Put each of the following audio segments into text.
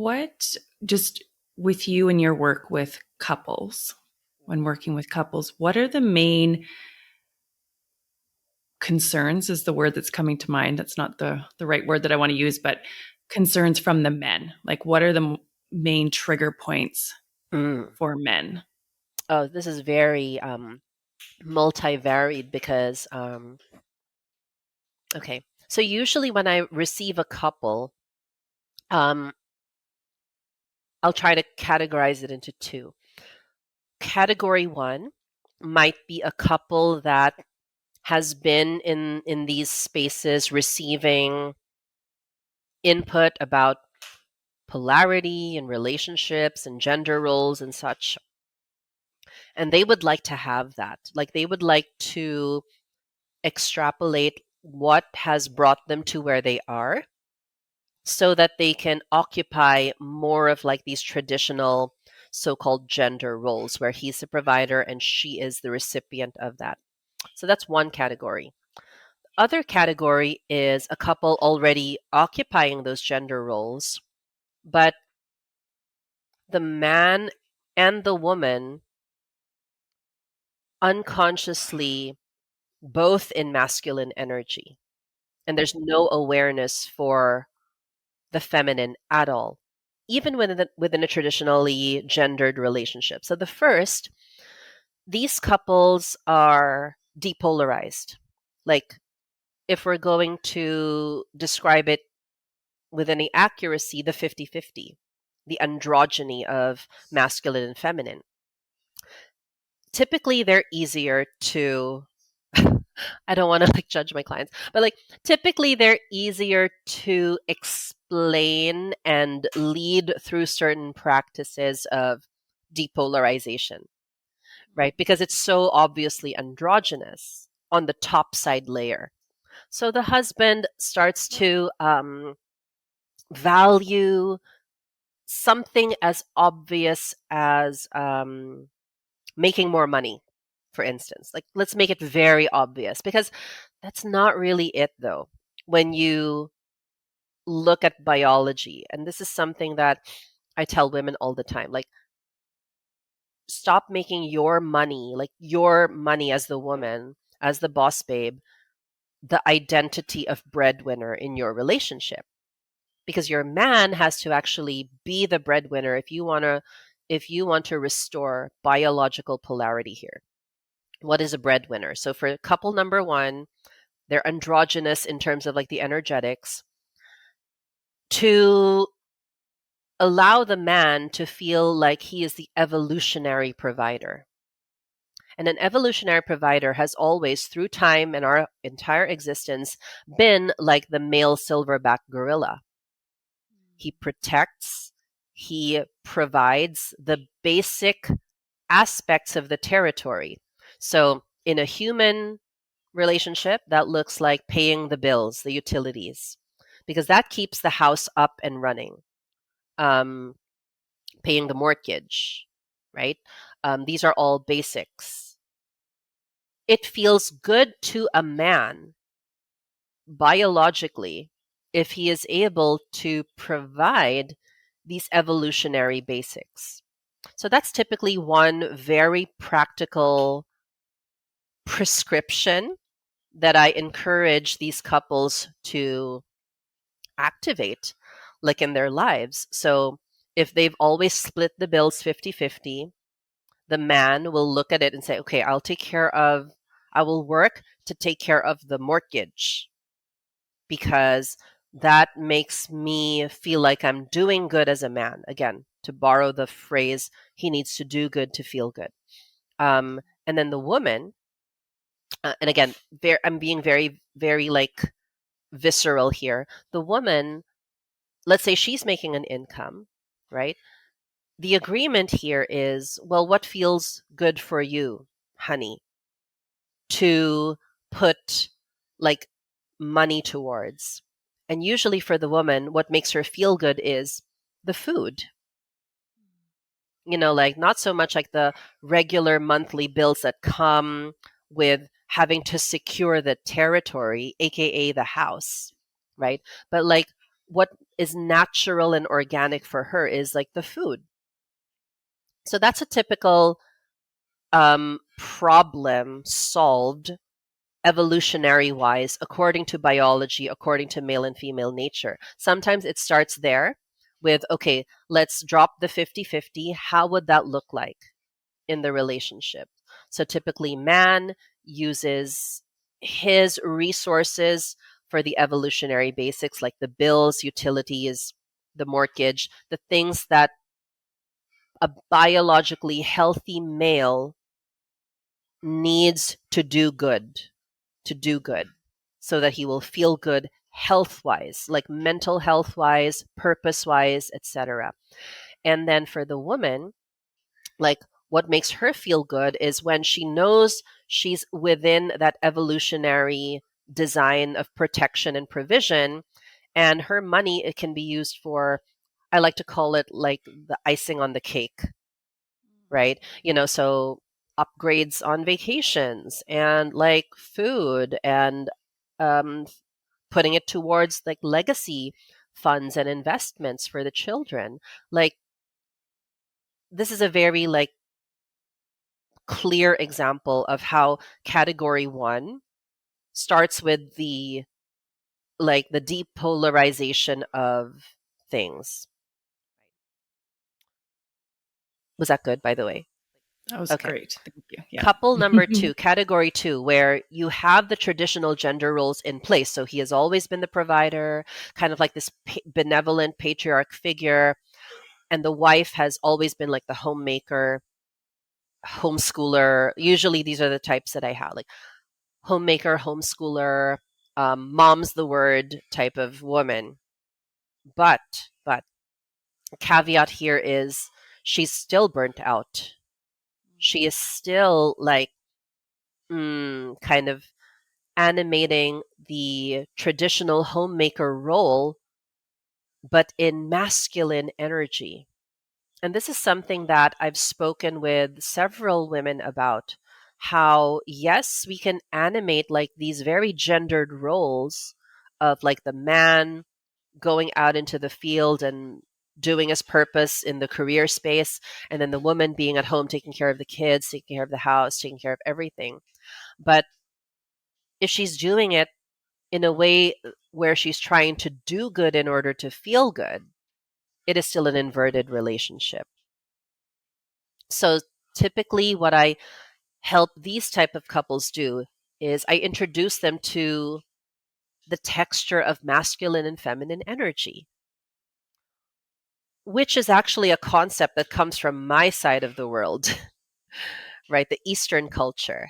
What, just with you and your work with couples, when working with couples, what are the main concerns is the word that's coming to mind. That's not the right word that I want to use, but concerns from the men. Like what are the main trigger points Mm. for men? Oh, this is very multivariate because okay. So usually when I receive a couple, um, I'll try to categorize it into two. Category one might be a couple that has been in these spaces receiving input about polarity and relationships and gender roles and such. And they would like to have that. Like they would like to extrapolate what has brought them to where they are so that they can occupy more of like these traditional so-called gender roles where he's the provider and she is the recipient of that. So that's one category. Other category is a couple already occupying those gender roles, but the man and the woman unconsciously both in masculine energy. And there's no awareness for the feminine at all, even within a traditionally gendered relationship. So the first, these couples are depolarized. Like if we're going to describe it with any accuracy, the 50-50, the androgyny of masculine and feminine. Typically, they're easier to I don't want to like judge my clients, but like typically they're easier to explain and lead through certain practices of depolarization, right? Because it's so obviously androgynous on the top side layer. So the husband starts to value something as obvious as making more money, for instance. Like, let's make it very obvious because that's not really it, though. When you look at biology, and this is something that I tell women all the time, like, stop making your money, like your money as the woman, as the boss babe, the identity of breadwinner in your relationship. Because your man has to actually be the breadwinner if you want to restore biological polarity here. What is a breadwinner? So for couple number one, they're androgynous in terms of like the energetics to allow the man to feel like he is the evolutionary provider. And an evolutionary provider has always, through time and our entire existence, been like the male silverback gorilla. He protects, he provides the basic aspects of the territory. So in a human relationship, that looks like paying the bills, the utilities, because that keeps the house up and running. Um, Paying the mortgage, right? These are all basics. It feels good to a man biologically if he is able to provide these evolutionary basics. So that's typically one very practical prescription that I encourage these couples to activate like in their lives. So if they've always split the bills 50-50, the man will look at it and say, okay, I will work to take care of the mortgage because that makes me feel like I'm doing good as a man. Again, to borrow the phrase, he needs to do good to feel good. And then the woman, and again, I'm being very, very like visceral here. The woman, let's say she's making an income, right? The agreement here is, well, what feels good for you, honey, to put like money towards? And usually for the woman, what makes her feel good is the food. Like not so much like the regular monthly bills that come with having to secure the territory, aka the house, right? But like what is natural and organic for her is like the food. So that's a typical problem solved evolutionary wise, according to biology, according to male and female nature. Sometimes it starts there with, okay, let's drop the 50-50. How would that look like in the relationship? So typically, man uses his resources for the evolutionary basics, like the bills, utilities, the mortgage, the things that a biologically healthy male needs to do good so that he will feel good health wise, like mental health wise, purpose wise, etc. And then for the woman, like what makes her feel good is when she knows she's within that evolutionary design of protection and provision, and her money, it can be used for, I like to call it like the icing on the cake, right? So upgrades on vacations and like food and um, putting it towards like legacy funds and investments for the children. Like this is a very like clear example of how category one starts with the like the depolarization of things. Was that good, by the way? That was Okay. great. Thank you. Couple number Yeah. two, category two, where you have the traditional gender roles in place. So he has always been the provider, kind of like this benevolent patriarch figure. And the wife has always been like the homemaker, homeschooler. Usually these are the types that I have, like homemaker, homeschooler, mom's the word type of woman. But caveat here is she's still burnt out. She is still like kind of animating the traditional homemaker role, but in masculine energy. And this is something that I've spoken with several women about, how, yes, we can animate like these very gendered roles of like the man going out into the field and doing his purpose in the career space, and then the woman being at home taking care of the kids, taking care of the house, taking care of everything. But if she's doing it in a way where she's trying to do good in order to feel good, it is still an inverted relationship. So typically what I help these type of couples do is I introduce them to the texture of masculine and feminine energy, which is actually a concept that comes from my side of the world, right? The Eastern culture,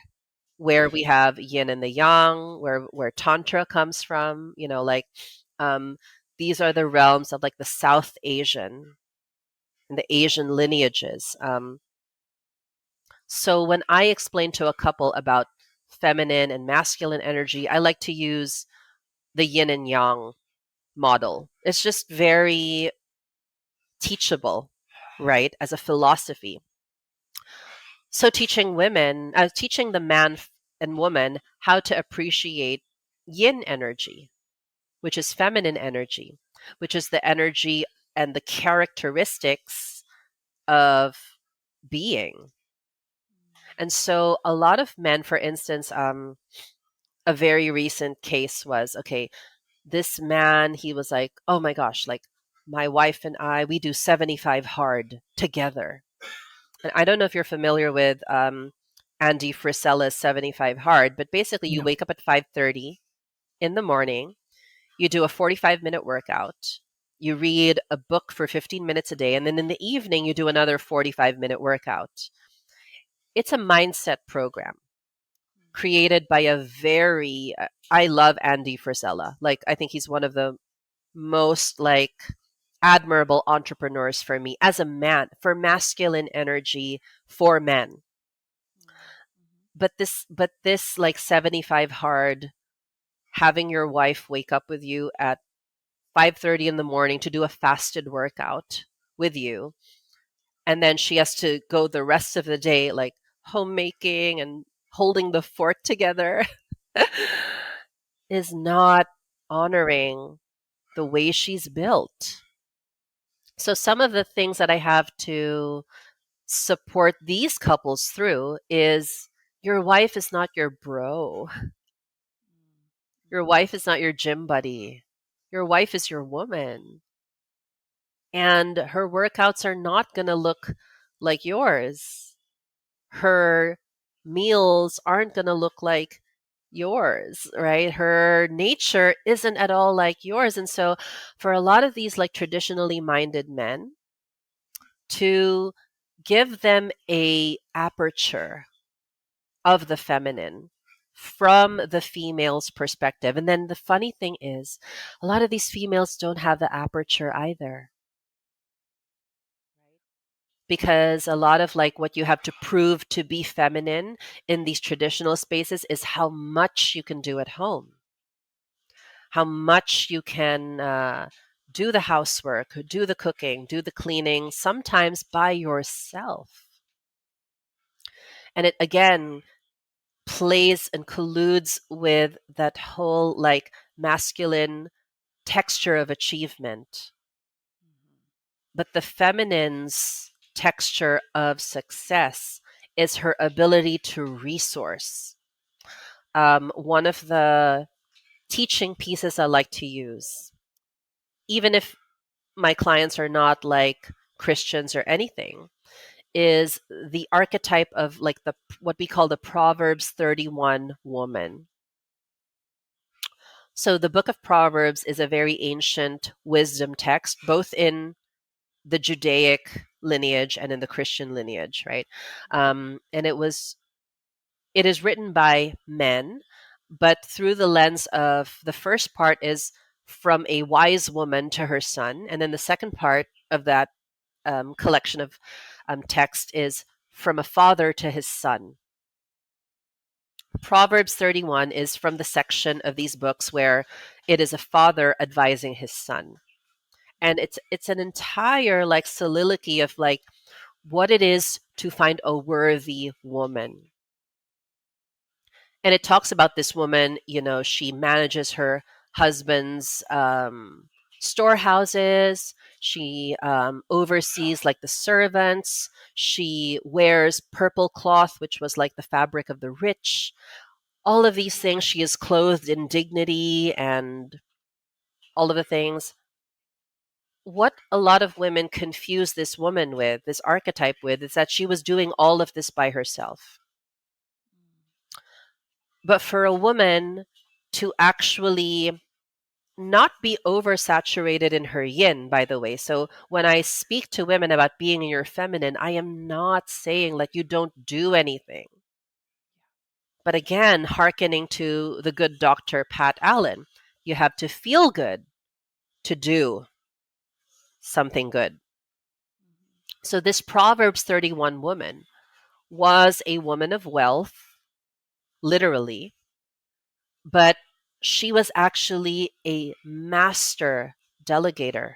where we have yin and the yang, where tantra comes from, like um, these are the realms of like the South Asian and the Asian lineages. So when I explain to a couple about feminine and masculine energy, I like to use the yin and yang model. It's just very teachable, right, as a philosophy. So teaching the man and woman how to appreciate yin energy, which is feminine energy, which is the energy and the characteristics of being. And so a lot of men, for instance, a very recent case was, okay, this man, he was like, oh my gosh, like my wife and I, we do 75 hard together. And I don't know if you're familiar with Andy Frisella's 75 hard, but basically you No. wake up at 5:30 in the morning, you do a 45-minute workout, you read a book for 15 minutes a day, and then in the evening you do another 45-minute workout. It's a mindset program created by a very I love Andy Frisella. Like I think he's one of the most like admirable entrepreneurs for me as a man, for masculine energy for men. But this like 75 hard, having your wife wake up with you at 5:30 in the morning to do a fasted workout with you, and then she has to go the rest of the day like homemaking and holding the fort together is not honoring the way she's built. So some of the things that I have to support these couples through is your wife is not your bro. Your wife is not your gym buddy. Your wife is your woman. And her workouts are not going to look like yours. Her meals aren't going to look like yours, right? Her nature isn't at all like yours. And so for a lot of these like traditionally minded men, to give them a aperture of the feminine from the female's perspective. And then the funny thing is, a lot of these females don't have the aperture either. Because a lot of like what you have to prove to be feminine in these traditional spaces is how much you can do at home, how much you can do the housework, do the cooking, do the cleaning, sometimes by yourself. And it again plays and colludes with that whole like masculine texture of achievement. But the feminine's texture of success is her ability to resource. One of the teaching pieces I like to use, even if my clients are not like Christians or anything, is the archetype of like the what we call the Proverbs 31 woman. So the book of Proverbs is a very ancient wisdom text, both in the Judaic lineage and in the Christian lineage, right? And it is written by men, but through the lens of the first part is from a wise woman to her son, and then the second part of that collection of text is from a father to his son. Proverbs 31 is from the section of these books where it is a father advising his son. And it's an entire like soliloquy of like what it is to find a worthy woman. And it talks about this woman, you know, she manages her husband's storehouses. She oversees like the servants. She wears purple cloth, which was like the fabric of the rich. All of these things. She is clothed in dignity and all of the things. What a lot of women confuse this woman with, this archetype with, is that she was doing all of this by herself. But for a woman to actually not be oversaturated in her yin, by the way. So when I speak to women about being in your feminine, I am not saying like you don't do anything. But again, hearkening to the good Dr. Pat Allen, you have to feel good to do something good. So this Proverbs 31 woman was a woman of wealth, literally, but she was actually a master delegator.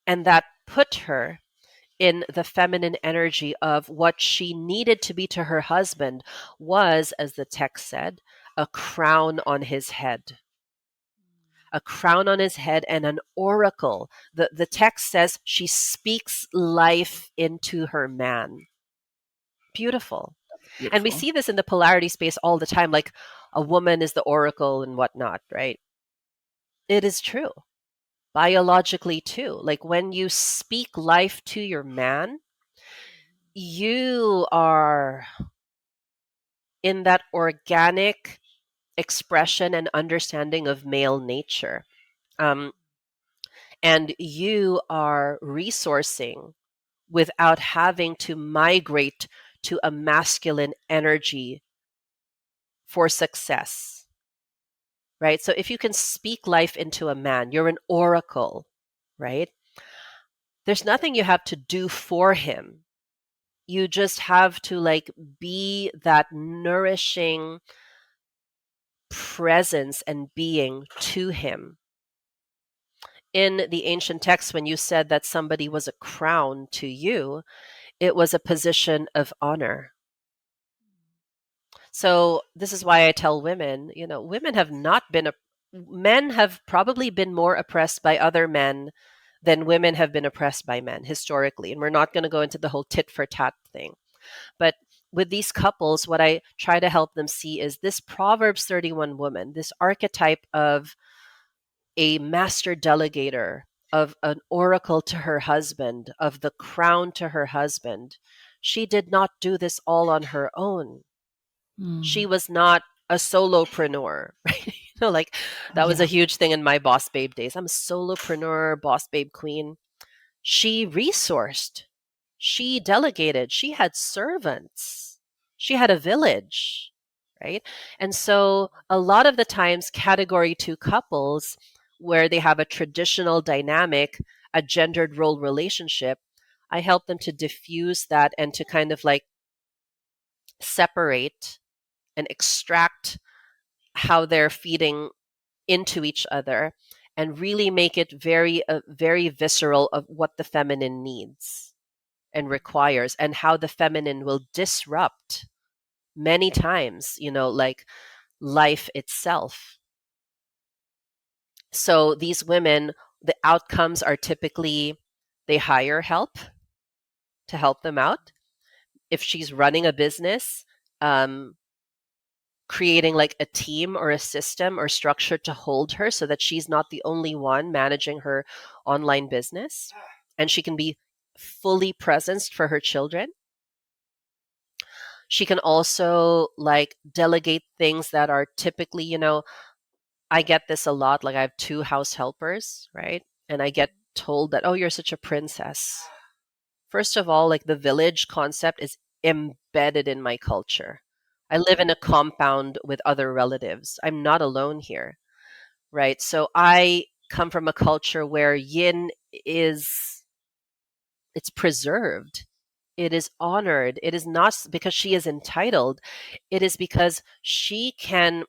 And that put her in the feminine energy of what she needed to be to her husband was, as the text said, a crown on his head. A crown on his head and an oracle. The text says she speaks life into her man. Beautiful. And we Beautiful. see this in the polarity space all the time, like a woman is the oracle and whatnot, right? It is true. Biologically, too. Like when you speak life to your man, you are in that organic expression and understanding of male nature. Um, and you are resourcing without having to migrate to a masculine energy for success, right? So if you can speak life into a man, you're an oracle, right? There's nothing you have to do for him. You just have to like be that nourishing presence and being to him. In the ancient texts, when you said that somebody was a crown to you, it was a position of honor. So this is why I tell women, you know, women have not been men have probably been more oppressed by other men than women have been oppressed by men historically. And we're not going to go into the whole tit for tat thing. But with these couples, what I try to help them see is this Proverbs 31 woman, this archetype of a master delegator, of an oracle to her husband, of the crown to her husband. She did not do this all on her own. She Mm. was not a solopreneur, right? Like that was a Yeah. huge thing in my boss babe days. I'm a solopreneur, boss babe queen. She resourced, she delegated, she had servants, she had a village, right? And so a lot of the times, category two couples, where they have a traditional dynamic, a gendered role relationship, I help them to diffuse that and to kind of like separate and extract how they're feeding into each other and really make it very visceral of what the feminine needs and requires and how the feminine will disrupt many times, like life itself. So these women, the outcomes are typically they hire help to help them out. If she's running a business, um, creating like a team or a system or structure to hold her so that she's not the only one managing her online business and she can be fully present for her children. She can also like delegate things that are typically, I get this a lot. Like I have two house helpers, right? And I get told that, oh, you're such a princess. First of all, like the village concept is embedded in my culture. I live in a compound with other relatives. I'm not alone here, right? So I come from a culture where yin is it's preserved. It is honored. It is not because she is entitled. It is because she can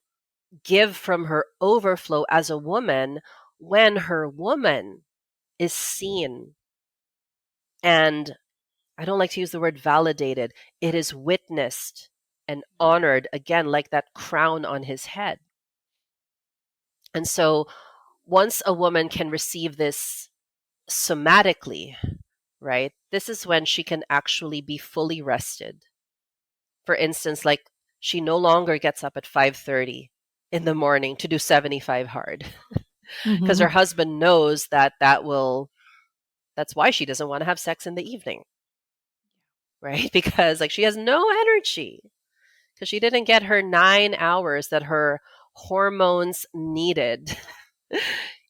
give from her overflow as a woman when her woman is seen and I don't like to use the word validated. It is witnessed and honored, again, like that crown on his head. And so once a woman can receive this somatically, right, this is when she can actually be fully rested. For instance, like she no longer gets up at 5:30 in the morning to do 75 hard because her Hmm. husband knows that's why she doesn't want to have sex in the evening, right? Because like she has no energy because she didn't get her 9 hours that her hormones needed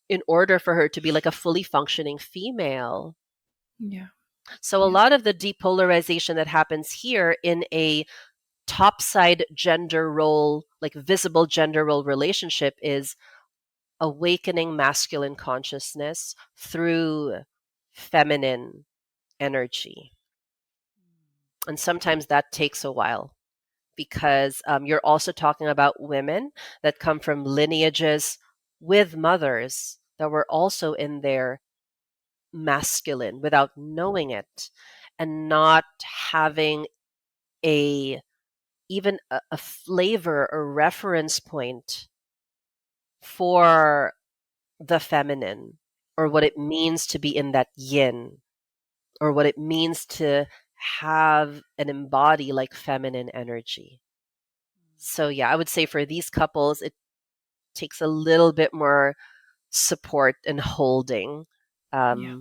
in order for her to be like a fully functioning female. Yeah. So a Yeah. lot of the depolarization that happens here in a topside gender role, like visible gender role relationship is awakening masculine consciousness through feminine energy. And sometimes that takes a while because you're also talking about women that come from lineages with mothers that were also in their masculine without knowing it and not having a even a flavor or reference point for the feminine or what it means to be in that yin or what it means to have and embody like feminine energy. So yeah, I would say for these couples, it takes a little bit more support and holding Yeah.